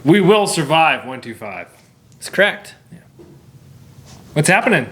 We will survive 125. That's correct. Yeah. What's happening?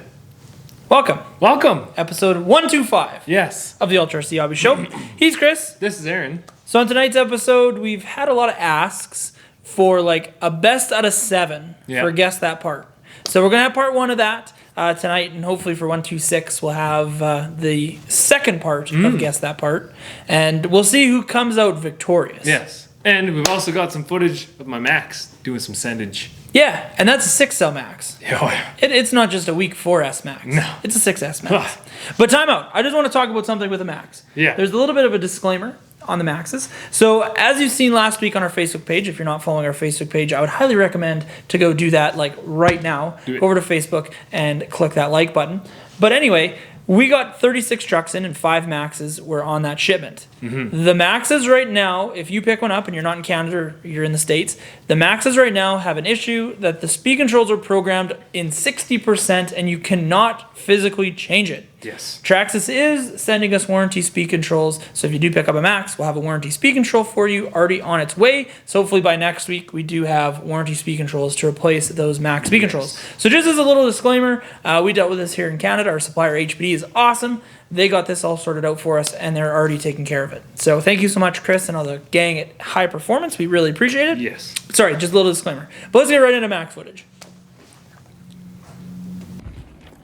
Welcome. Welcome. Episode 125. Yes. Of the Ultra RC Hobbies Show. He's Chris. This is Aaron. So on tonight's episode, we've had a lot of asks for like a best out of 7 for Guess That Part. So we're going to have part 1 of that tonight, and hopefully for 126 we'll have the second part of Guess That Part, and we'll see who comes out victorious. Yes. And we've also got some footage of my Max doing some sendage. Yeah, and that's a 6L Max. Yeah. It's not just a weak 4S Max. No. It's a 6S Max. But time out. I just want to talk about something with the Max. Yeah. There's a little bit of a disclaimer on the Maxes. So as you've seen last week on our Facebook page, if you're not following our Facebook page, I would highly recommend to go do that like right now. Go over to Facebook and click that like button. But anyway, we got 36 trucks in and 5 Maxes were on that shipment. The Maxes right now, if you pick one up and you're not in Canada or you're in the States, the Maxes right now have an issue that the speed controls are programmed in 60% and you cannot physically change it. Yes. Traxxas is sending us warranty speed controls, so if you do pick up a Max, we'll have a warranty speed control for you already on its way. So hopefully by next week, we do have warranty speed controls to replace those Max speed controls. So just as a little disclaimer, we dealt with this here in Canada. Our supplier HPD is awesome. They got this all sorted out for us, and they're already taking care of it. So thank you so much, Chris, and all the gang at High Performance. We really appreciate it. Yes. Sorry, just a little disclaimer. But let's get right into Max footage.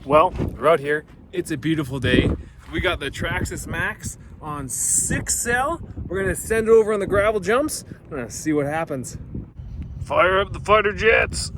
Well, we're out here. It's a beautiful day. We got the Traxxas Maxx on 6L. We're gonna send it over on the gravel jumps. We're gonna see what happens. Fire up the fighter jets.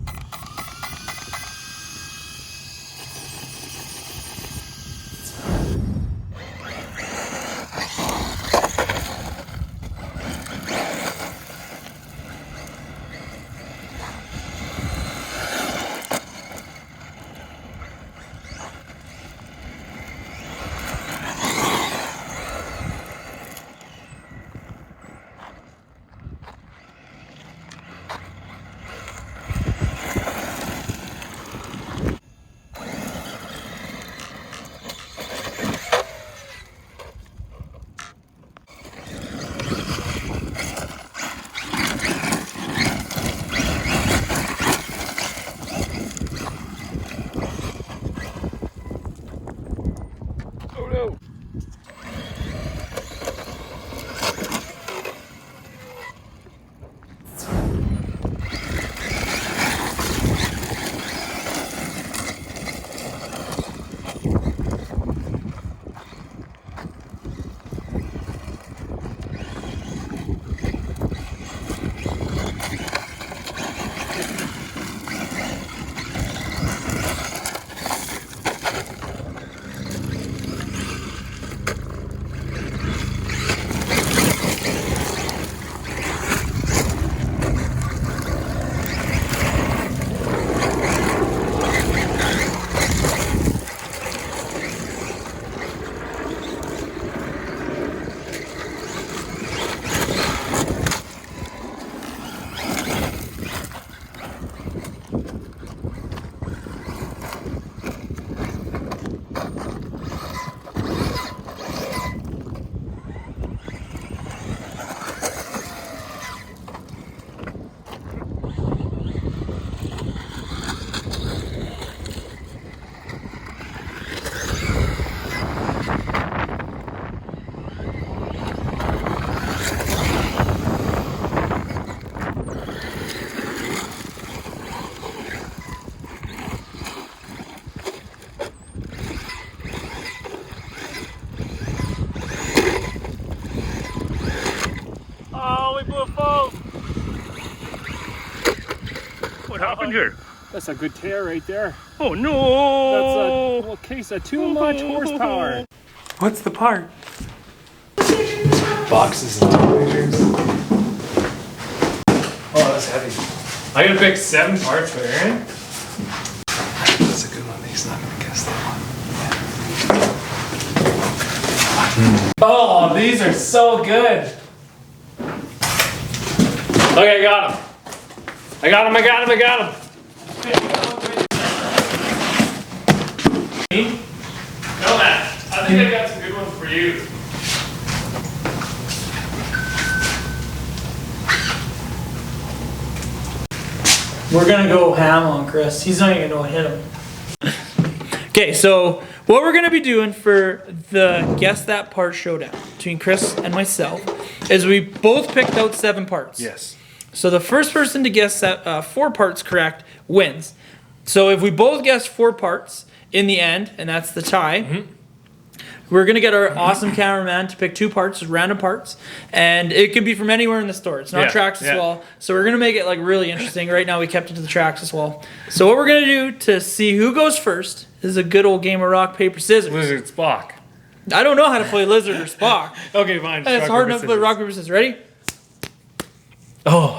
Oh no! What happened here? That's a good tear right there. Oh no! That's a little case of too much horsepower. What's the part? Boxes and pictures. Oh, that's heavy. I gotta pick 7 parts for Aaron. That's a good one. He's not gonna guess that one. Oh, these are so good. Okay, I got him. I got him. No, Matt. I think I got some good ones for you. We're gonna go ham on Chris. He's not even gonna hit him. Okay, so what we're gonna be doing for the Guess That Part Showdown between Chris and myself is we both picked out 7 parts. Yes. So the first person to guess that 4 parts correct wins. So if we both guess 4 parts in the end, and that's the tie, we're gonna get our awesome cameraman to pick 2 parts, random parts, and it can be from anywhere in the store. It's not Traxxas wall, so we're gonna make it like really interesting. Right now we kept it to the Traxxas wall. So what we're gonna do to see who goes first is a good old game of rock, paper, scissors. Lizard Spock. I don't know how to play Lizard or Spock. Okay, fine. It's hard enough to play rock, paper, scissors. Ready? Oh.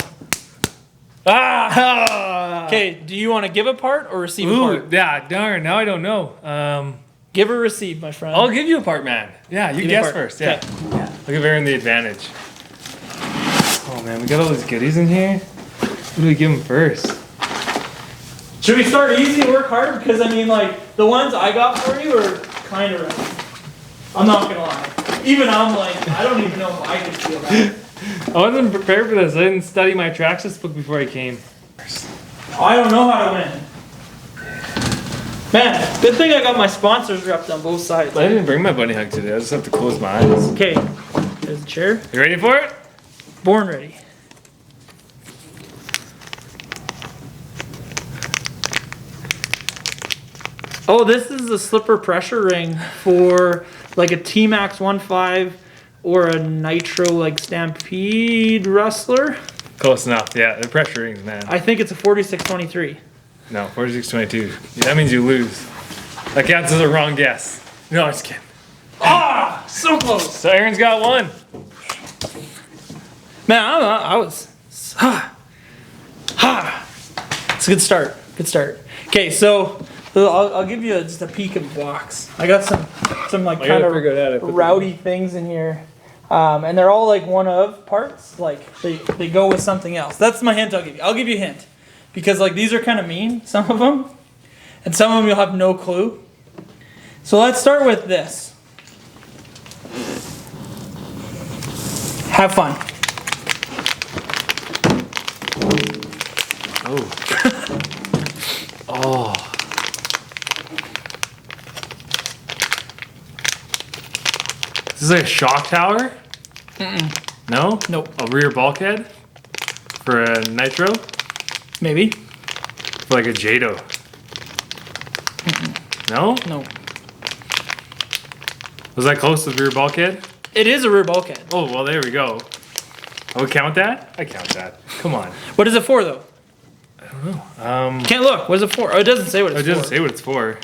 Ah! Okay, do you want to give a part or receive a part? Yeah, darn. Now I don't know. Give or receive, my friend. I'll give you a part, man. Yeah, you guess first. Yeah. Yeah. Look at Aaron the advantage. Oh, man. We got all these goodies in here. What do we give him first? Should we start easy and work hard? Because, I mean, like, the ones I got for you are kind of rough. I'm not going to lie. Even I'm like, I don't even know if I could feel that. I wasn't prepared for this. I didn't study my Traxxas book before I came. I don't know how to win. Man, good thing I got my sponsors repped on both sides. I didn't bring my bunny hug today. I just have to close my eyes. Okay, there's the chair. You ready for it? Born ready. Oh, this is a slipper pressure ring for like a T-Max 1.5 or a Nitro like Stampede Rustler. Close enough. Yeah, the pressure rings, man. I think it's a 4623. No, 4622. Yeah, that means you lose. That counts as a wrong guess. No, I'm just kidding. Ah, so close. So Aaron's got 1. Man, I was. It's a good start. Good start. Okay, so I'll give you just a peek of the box. I got some like kind of rowdy things in here, and they're all like one of parts. Like they go with something else. That's my hint. I'll give you. I'll give you a hint, because like these are kind of mean. Some of them, and some of them you'll have no clue. So let's start with this. Have fun. Oh. Oh. This is like a shock tower? No? Nope. A rear bulkhead? For a Nitro? Maybe. For like a Jado? No? No. Was that close to the rear bulkhead? It is a rear bulkhead. Oh, well, there we go. I would count that? I count that. Come on. What is it for, though? I don't know. Can't look. What is it for? Oh, it doesn't say what it's for. It doesn't say what it's for.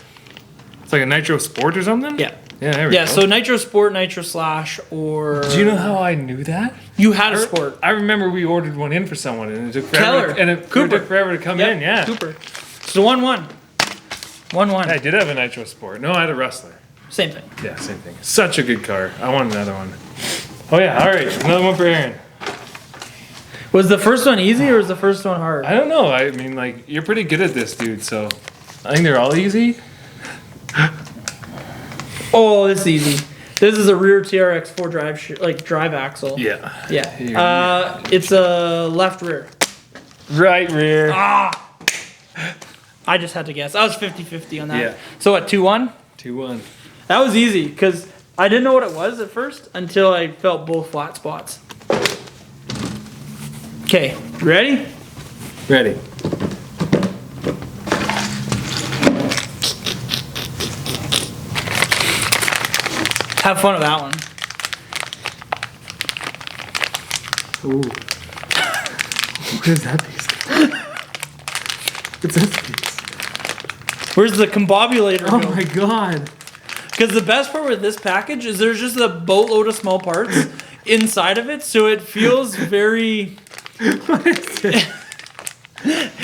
It's like a Nitro Sport or something? Yeah. Yeah, there we go. Yeah, so Nitro Sport, Nitro Slash, or... Do you know how I knew that? You had a Sport. I remember we ordered one in for someone, and it took forever. Keller. It took forever to come in, yeah. Cooper. So 1-1. 1-1. I did have a Nitro Sport. No, I had a Rustler. Same thing. Yeah, same thing. Such a good car. I want another one. Oh yeah, all right. Another one for Aaron. Was the first one easy or was the first one hard? I don't know. I mean, like, you're pretty good at this, dude, so I think they're all easy. Oh, this is easy. This is a rear TRX 4 drive axle. Yeah. Yeah. It's a left rear. Right rear. Ah! I just had to guess. I was 50-50 on that. Yeah. So what, 2-1? 2-1. That was easy because I didn't know what it was at first until I felt both flat spots. Okay, ready? Ready. Have fun with that one. Ooh. What is that piece? What's this piece? Where's the combobulator? Oh my god. Because the best part with this package is there's just a boatload of small parts inside of it, so it feels very... What is it?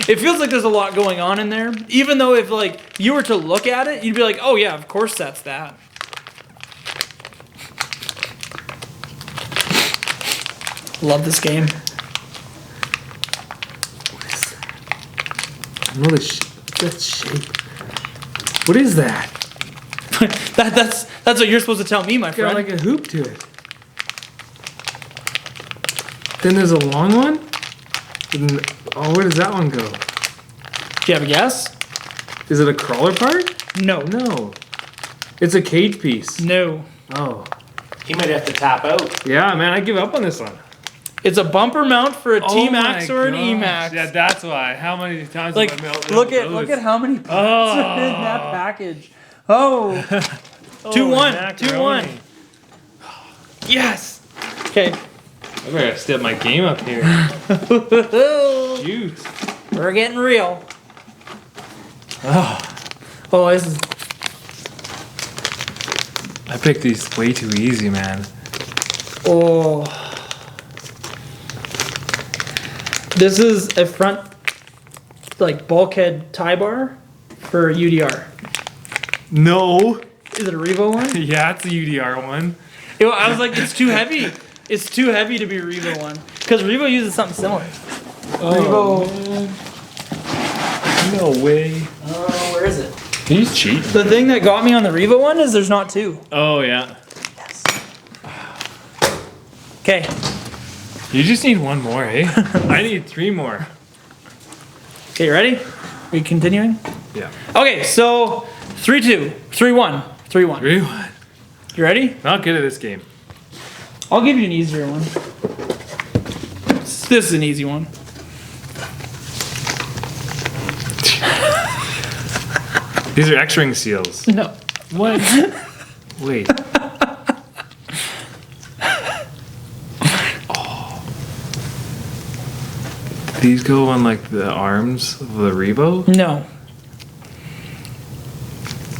It feels like there's a lot going on in there. Even though if like you were to look at it, you'd be like, oh yeah, of course that's that. Love this game. What is that? I know that shape. What is that? That's what you're supposed to tell me, my It's got friend. like a hoop to it. Then there's a long one. And, oh, where does that one go? Do you have a guess? Is it a crawler part? No. No. It's a cage piece. No. Oh. He might have to tap out. Yeah, man, I give up on this one. It's a bumper mount for a Oh T-Max my or an gosh. E-Max. Yeah, that's why. How many times Like, have I melted look those? at how many parts are in that package. Oh. 2-1. macaroni. 2-1. Yes. Okay. I better step my game up here. Shoot. We're getting real. Oh, Oh, this is... I picked these way too easy, man. Oh. This is a front, like, bulkhead tie bar for UDR. No. Is it a Revo one? Yeah, it's a UDR one. I was like, it's too heavy. It's too heavy to be a Revo one. Because Revo uses something similar. Oh, Revo. man. No way. Where is it? He's cheap. The thing that got me on the Revo one is there's not two. Oh, yeah. Yes. Okay. You just need one more, eh? I need 3 more. Okay, you ready? We continuing? Yeah. Okay, so 3-2, 3-1, 3-1. 3-1. You ready? I'm not good at this game. I'll give you an easier one. This is an easy one. These are X-ring seals. No. What? Wait. Oh. These go on like the arms of the Revo? No.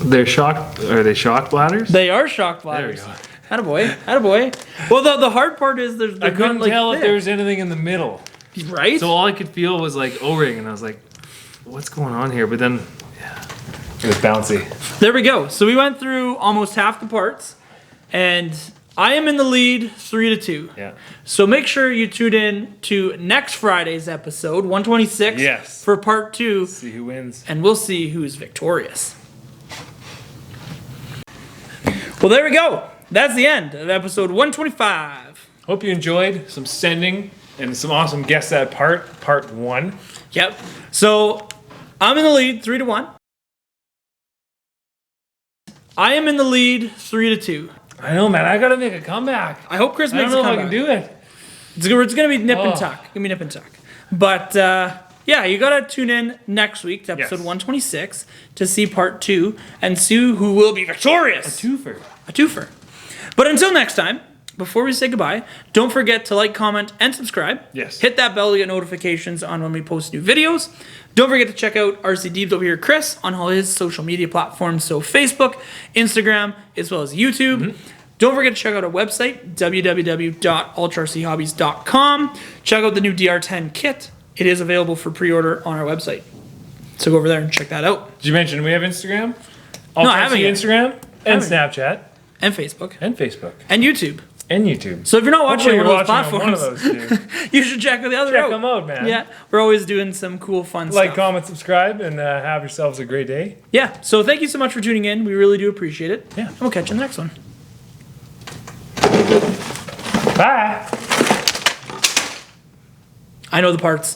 They're shock. Are they shock bladders? They are shock There we bladders. go. Attaboy. Attaboy. Well, the hard part is there's I couldn't like tell if thick. there was anything in the middle. Right? So all I could feel was like O-ring, and I was like, "What's going on here?" But then, yeah, it was bouncy. There we go. So we went through almost half the parts, and I am in the lead 3-2. Yeah. So make sure you tune in to next Friday's episode, 126, Yes. for part 2, See who wins. and we'll see who's victorious. Well, there we go. That's the end of episode 125. Hope you enjoyed some sending and some awesome guess that part 1. Yep. So I'm in the lead 3-1. I am in the lead 3-2. I know, man. I gotta make a comeback. I hope Chris I don't makes a know if I comeback. can do it. It's gonna be nip and Oh. tuck. Gonna be nip and tuck. But yeah, you gotta tune in next week to episode Yes. 126 to see part 2 and see who will be victorious. Twofer. A twofer. But until next time, before we say goodbye, don't forget to like, comment, and subscribe. Yes. Hit that bell to get notifications on when we post new videos. Don't forget to check out RC Deebs over here, Chris, on all his social media platforms, so Facebook, Instagram, as well as YouTube. Mm-hmm. Don't forget to check out our website, www.ultrarchobbies.com. Check out the new DR10 kit. It is available for pre-order on our website. So go over there and check that out. Did you mention we have Instagram? No, I haven't yet. Instagram and haven't. Snapchat And Facebook. and Facebook And YouTube. and YouTube. So if you're not watching Hopefully one of you're those watching on platforms, one of those two. you should check out the other Check out. them out, man. Yeah, we're always doing some cool, fun Like, stuff. comment, subscribe, and have yourselves a great day. Yeah, so thank you so much for tuning in. We really do appreciate it. Yeah. And we'll catch you in the next one. Bye. I know the parts.